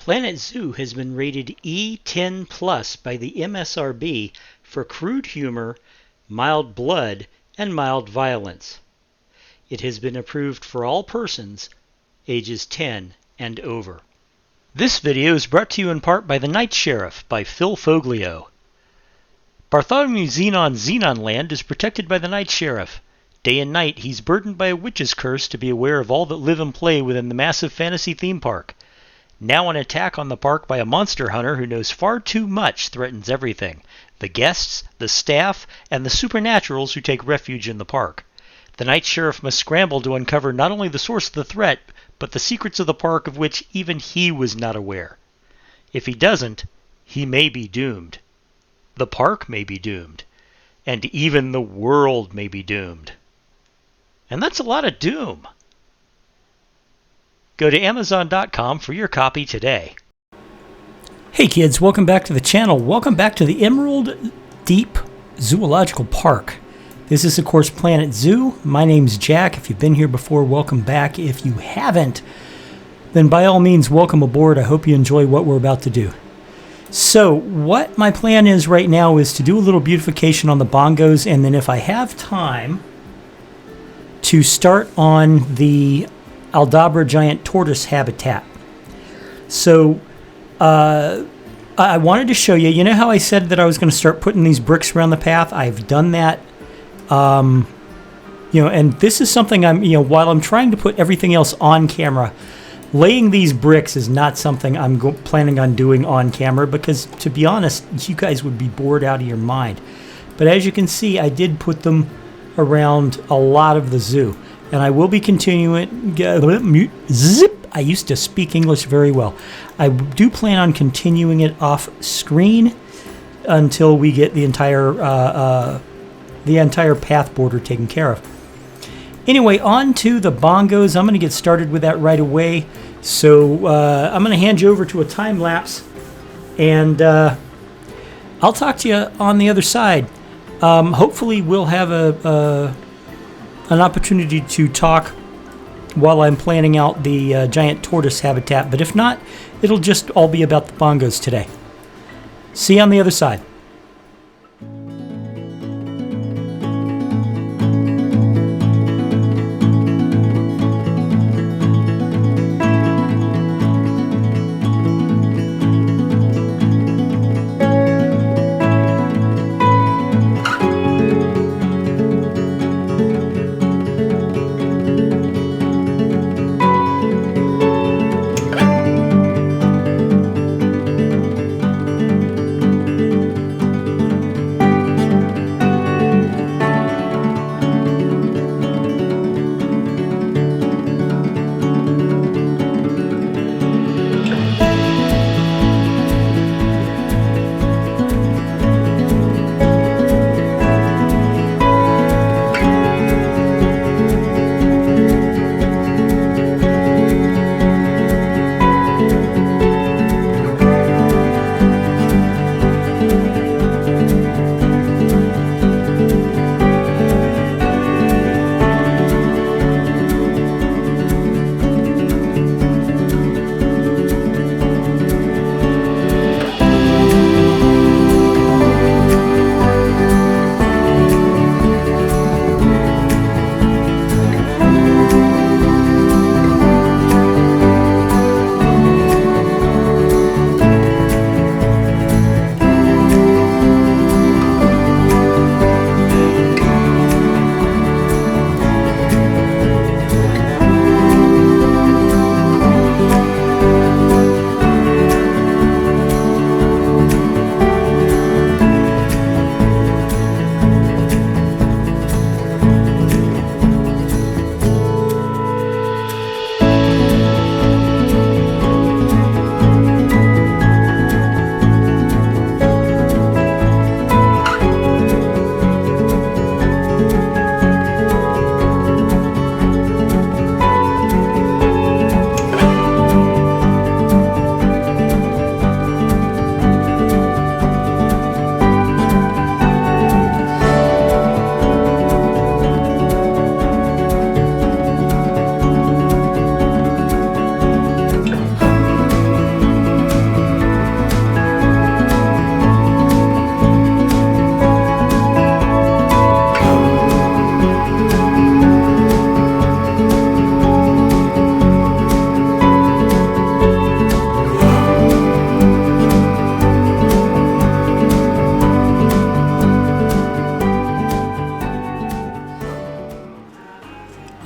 Planet Zoo has been rated E10 Plus by the MSRB for crude humor, mild blood, and mild violence. It has been approved for all persons ages 10 and over. This video is brought to you in part by The Night Sheriff by Phil Foglio. Bartholomew Xenon Land is protected by the Night Sheriff. Day and night, he's burdened by a witch's curse to be aware of all that live and play within the massive fantasy theme park. Now an attack on the park by a monster hunter who knows far too much threatens everything: the guests, the staff, and the supernaturals who take refuge in the park. The Night Sheriff must scramble to uncover not only the source of the threat, but the secrets of the park of which even he was not aware. If he doesn't, he may be doomed. The park may be doomed. And even the world may be doomed. And that's a lot of doom. Go to Amazon.com for your copy today. Hey kids, welcome back to the channel. Welcome back to the Emerald Deep Zoological Park. This is, of course, Planet Zoo. My name's Jack. If you've been here before, welcome back. If you haven't, then by all means, welcome aboard. I hope you enjoy what we're about to do. So, what my plan is right now is to do a little beautification on the bongos, and then if I have time, to start on the Aldabara giant tortoise habitat. So, I wanted to show you, you know how I said that I was going to start putting these bricks around the path? I've done that. And this is something while I'm trying to put everything else on camera, laying these bricks is not something I'm planning on doing on camera because, to be honest, you guys would be bored out of your mind. But as you can see, I did put them around a lot of the zoo. And I will be continuing. I used to speak English very well. I do plan on continuing it off screen until we get the entire path border taken care of. Anyway, on to the bongos. I'm going to get started with that right away. So I'm going to hand you over to a time lapse, and I'll talk to you on the other side. Hopefully, we'll have an opportunity to talk while I'm planning out the giant tortoise habitat. But if not, it'll just all be about the bongos today. See you on the other side.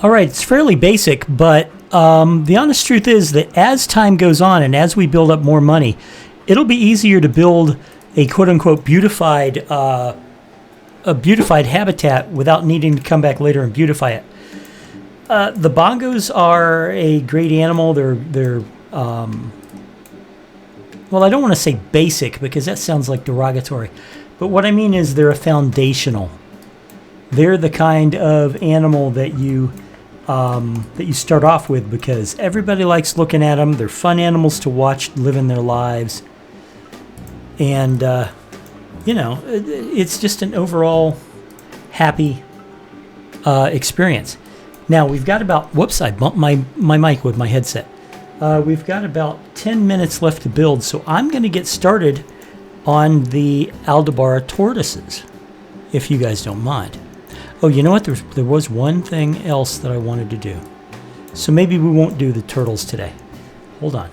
All right, it's fairly basic, but the honest truth is that as time goes on and as we build up more money, it'll be easier to build a quote-unquote beautified habitat without needing to come back later and beautify it. The bongos are a great animal. They're well, I don't want to say basic because that sounds like derogatory, but what I mean is they're a foundational. They're the kind of animal that you start off with because everybody likes looking at them. They're fun animals to watch living their lives, and it's just an overall happy experience. Now we've got about I bumped my mic with my headset. We've got about 10 minutes left to build, so I'm going to get started on the Aldabara tortoises, if you guys don't mind. Oh, you know what? There was one thing else that I wanted to do. So maybe we won't do the turtles today. Hold on.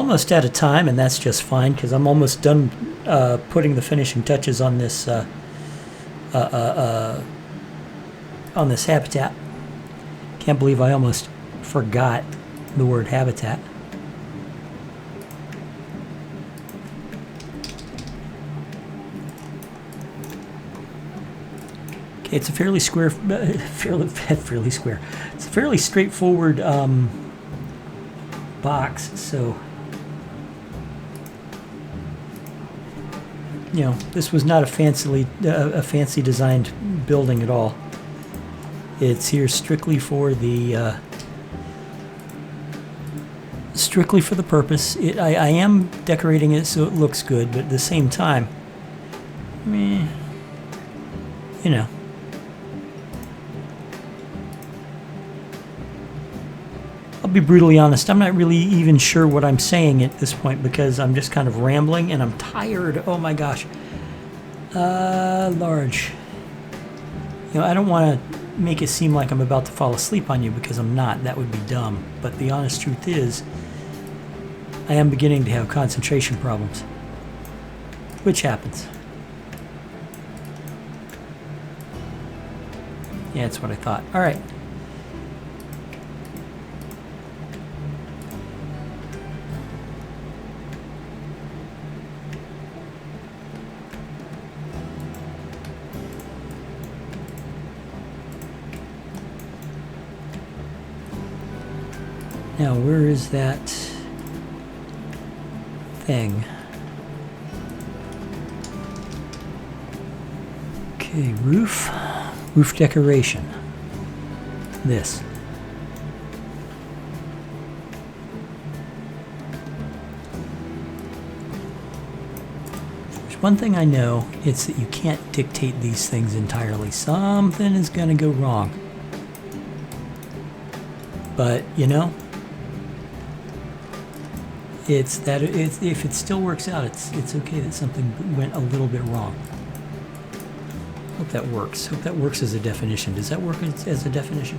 almost out of time, and that's just fine because I'm almost done putting the finishing touches on this habitat. Can't believe I almost forgot the word habitat. Okay, it's a fairly square, fairly square. It's a fairly straightforward box, so you know, this was not a fancy designed building at all. It's here strictly for the purpose. I am decorating it so it looks good, but at the same time, you know. I'll be brutally honest, I'm not really even sure what I'm saying at this point because I'm just kind of rambling and I'm tired. Oh my gosh. Large. You know, I don't want to make it seem like I'm about to fall asleep on you because I'm not. That would be dumb. But the honest truth is, I am beginning to have concentration problems. Which happens. Yeah, that's what I thought. All right. Now, where is that thing? Okay, roof decoration. This. There's one thing I know, it's that you can't dictate these things entirely. Something is going to go wrong. But, you know, if it still works out, it's okay that something went a little bit wrong. Hope that works. Hope that works as a definition. Does that work as a definition?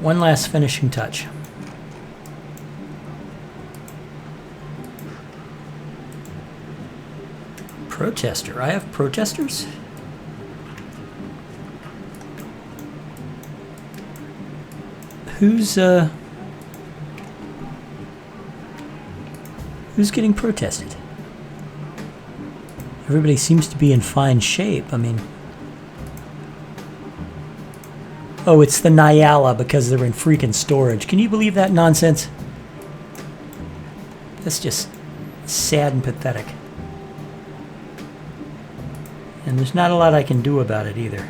One last finishing touch. Protester. I have protesters? Who's getting protested? Everybody seems to be in fine shape. I mean, oh, it's the Nyala because they're in freaking storage. Can you believe that nonsense? That's just sad and pathetic. And there's not a lot I can do about it either.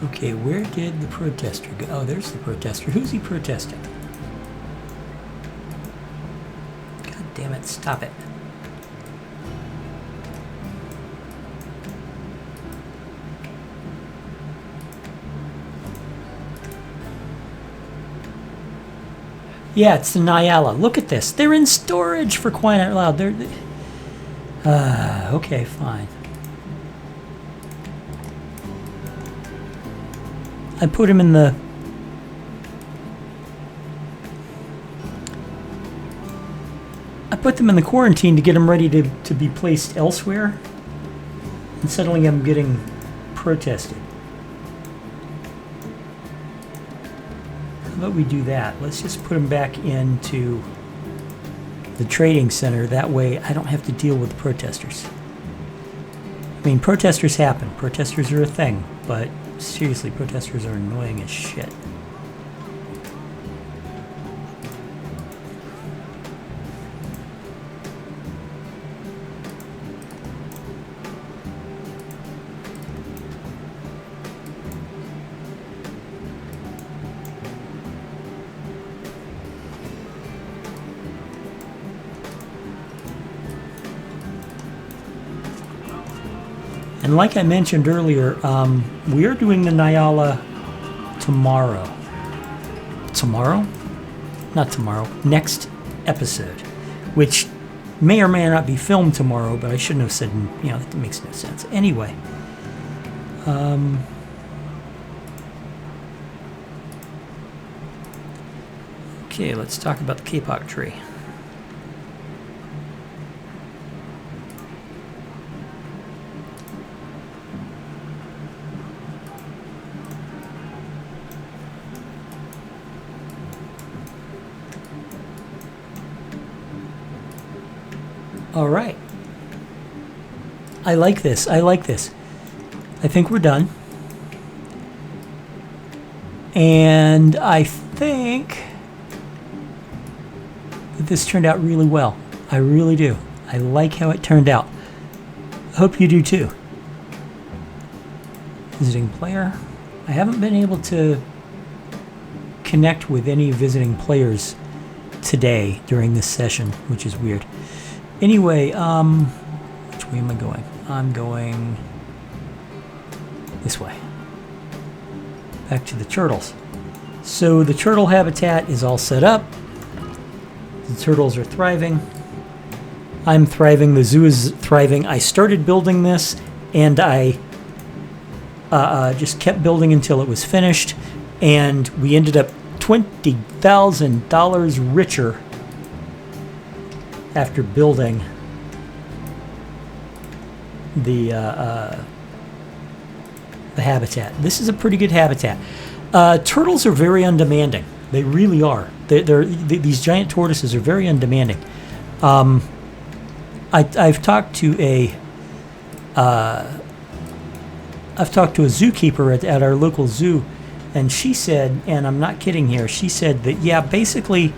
Okay, where did the protester go? Oh, there's the protester. Who's he protesting? God damn it, stop it. Yeah, it's the Nyala. Look at this. They're in storage, for crying out loud. Okay, fine. I put him in the... I put them in the quarantine to get them ready to be placed elsewhere. And suddenly I'm getting protested. How about we do that? Let's just put them back into the trading center. That way I don't have to deal with the protesters. I mean, protesters happen. Protesters are a thing. But seriously, protesters are annoying as shit. And like I mentioned earlier, we are doing the Nyala tomorrow. Tomorrow? Not tomorrow. Next episode. Which may or may not be filmed tomorrow, but I shouldn't have said, that makes no sense. Anyway. Okay, let's talk about the kapok tree. All right. I like this. I like this. I think we're done. And I think that this turned out really well. I really do. I like how it turned out. I hope you do too. Visiting player. I haven't been able to connect with any visiting players today during this session, which is weird. Anyway, which way am I going? I'm going this way. Back to the turtles. So the turtle habitat is all set up. The turtles are thriving. I'm thriving. The zoo is thriving. I started building this, and I just kept building until it was finished, and we ended up $20,000 richer after building the habitat. This is a pretty good habitat. Turtles are very undemanding. They really are. These giant tortoises are very undemanding. I've talked to a zookeeper at our local zoo, and she said, and I'm not kidding here, she said that, yeah, basically,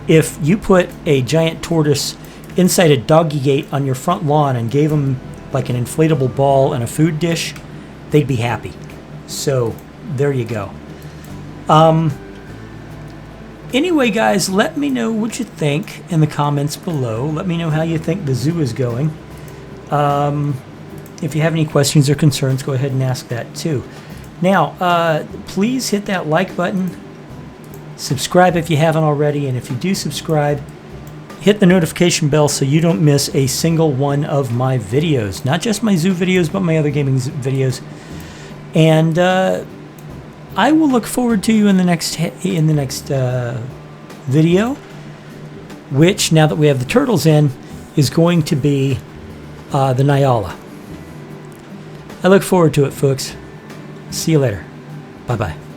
if you put a giant tortoise inside a doggy gate on your front lawn and gave them like an inflatable ball and a food dish, they'd be happy. So there you go. Anyway, guys, let me know what you think in the comments below. Let me know how you think the zoo is going. If you have any questions or concerns, go ahead and ask that too. Now, please hit that like button. Subscribe if you haven't already, and if you do subscribe, hit the notification bell so you don't miss a single one of my videos. Not just my zoo videos, but my other gaming videos. And I will look forward to you in the next video, which, now that we have the turtles in, is going to be the Nyala. I look forward to it, folks. See you later. Bye-bye.